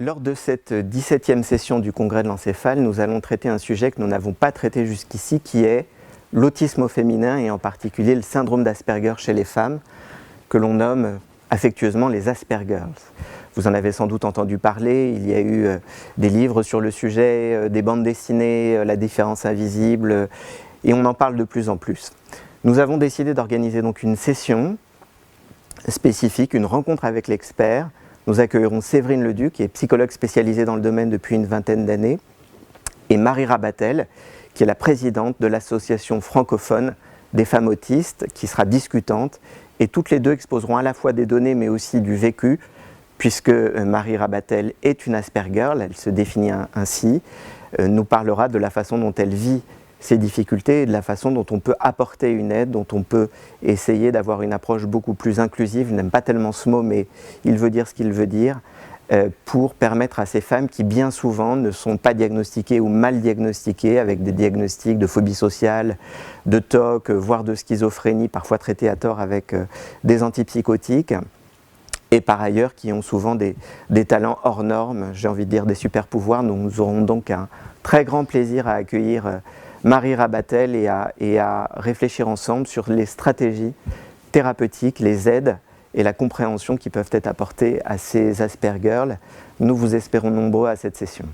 Lors de cette 17e session du Congrès de l'encéphale, nous allons traiter un sujet que nous n'avons pas traité jusqu'ici, qui est l'autisme au féminin et en particulier le syndrome d'Asperger chez les femmes, que l'on nomme affectueusement les Aspergers. Vous en avez sans doute entendu parler, il y a eu des livres sur le sujet, des bandes dessinées, La différence invisible, et on en parle de plus en plus. Nous avons décidé d'organiser donc une session spécifique, une rencontre avec l'expert. Nous accueillerons Séverine Leduc, qui est psychologue spécialisée dans le domaine depuis une vingtaine d'années, et Marie Rabatel, qui est la présidente de l'association francophone des femmes autistes, qui sera discutante, et toutes les deux exposeront à la fois des données mais aussi du vécu, puisque Marie Rabatel est une Asperger, elle se définit ainsi, nous parlera de la façon dont elle vit ces difficultés et de la façon dont on peut apporter une aide, dont on peut essayer d'avoir une approche beaucoup plus inclusive. Je n'aime pas tellement ce mot, mais il veut dire ce qu'il veut dire, pour permettre à ces femmes qui bien souvent ne sont pas diagnostiquées ou mal diagnostiquées, avec des diagnostics de phobie sociale, de TOC, voire de schizophrénie, parfois traitées à tort avec des antipsychotiques, et par ailleurs qui ont souvent des talents hors normes, j'ai envie de dire des super pouvoirs. Nous aurons donc un très grand plaisir à accueillir Marie Rabatel et à réfléchir ensemble sur les stratégies thérapeutiques, les aides et la compréhension qui peuvent être apportées à ces Asperger. Nous vous espérons nombreux à cette session.